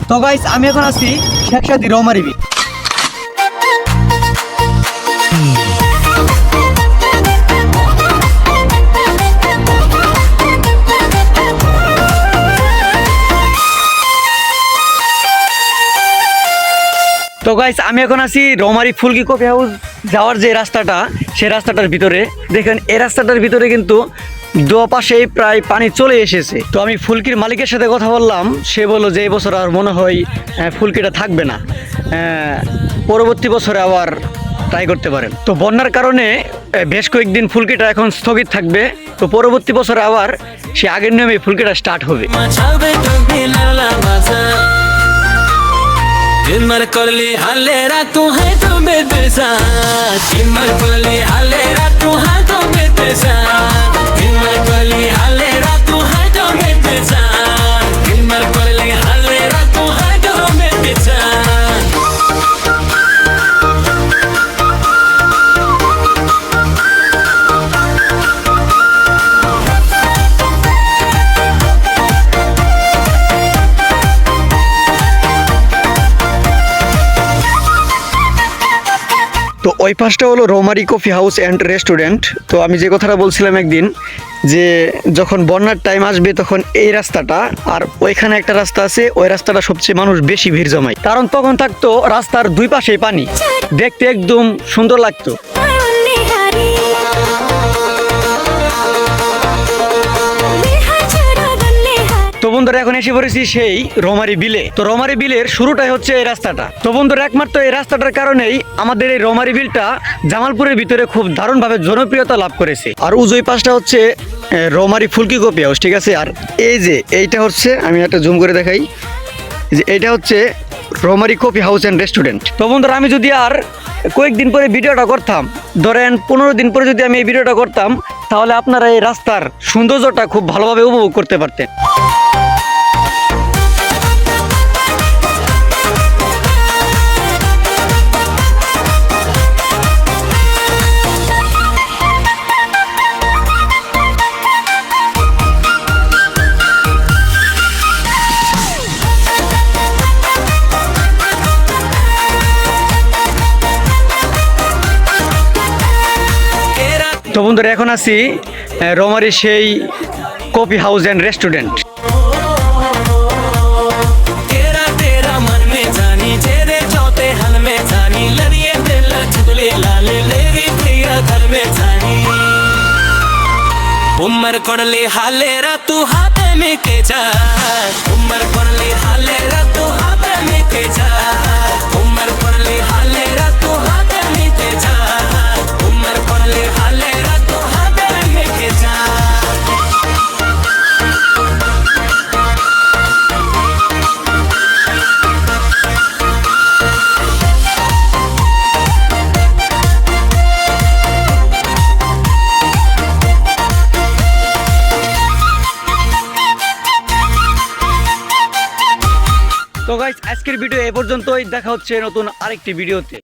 তো গাইস আমি এখন আছি শেখসাদি রৌমারী বিচ। তো গাইস আমি এখন আছি রৌমারী ফুলকি কফি হাউস যাওয়ার যে রাস্তাটা, সেই রাস্তাটার ভিতরে দেখেন, এই রাস্তাটার ভিতরে কিন্তু দুপাশেই প্রায় পানি চলে এসেছে। তো আমি ফুলকির মালিকের সাথে কথা বললাম, সে বলল যে এই বছর আর মনে হয় ফুলকিটা থাকবে না, পরবর্তী বছরে আবার ট্রাই করতে পারেন। তো বন্যার কারণে বেশ কয়েকদিন ফুলকিটা এখন স্থগিত থাকবে, তো পরবর্তী বছরে আবার সে আগের নিয়মে ফুলকিটা স্টার্ট হবে। Timar korli halera tu hai to bedesa Timar korli halera tu hai to bedesa Timar korli halera tu hai to bedesa Timar korli halera tu hai to bedesa তো ওই পাশটা হলো Roumari coffee house and restaurant. তো আমি যে কথাটা বলছিলাম একদিন, যে যখন বন্যার টাইম আসবে তখন এই রাস্তাটা আর ওইখানে একটা রাস্তা আছে, ওই রাস্তাটা সবচেয়ে মানুষ বেশি ভিড় জমায়, কারণ তখন থাকতো রাস্তার দুই পাশেই পানি, দেখতে একদম সুন্দর লাগতো। তো বন্ধুরা এখন এসে পড়েছি সেই রৌমারী বিলে। তো রৌমারী বিলের শুরুটাই হচ্ছে এই রাস্তাটা। তো বন্ধুরা একমাত্র এই রাস্তাটার কারণেই আমাদের এই রৌমারী বিলটা জামালপুরের ভিতরে খুব দারুণভাবে জনপ্রিয়তা লাভ করেছে। আর উজোই পাশটা হচ্ছে রৌমারী ফুলকি কফি হাউস, ঠিক আছে। আর এই যে এইটা হচ্ছে, আমি একটা জুম করে দেখাই, যে এইটা হচ্ছে Roumari coffee house and restaurant. তো বন্ধুরা আমি যদি আর কয়েকদিন পরে ভিডিওটা করতাম, ধরেন 15 দিন পরে যদি আমি এই ভিডিওটা করতাম, তাহলে আপনারা এই রাস্তার সৌন্দর্যটা খুব ভালোভাবে উপভোগ করতে পারতেন। তো বন্ধুরা এখন আছি রৌমারী সেই কফি হাউস অ্যান্ড রেস্টুরেন্ট। उमर कोडली हालेरा तू हाथे में के जा उमर कोडली हालेरा तू हाथे में के जा उमर कोडली हालेरा तू हाथे में के जा उमर कोडली हालेरा तू हाथे में के जा তো গাইস আজকের ভিডিও এ পর্যন্তই, দেখা হচ্ছে নতুন আরেকটি ভিডিওতে।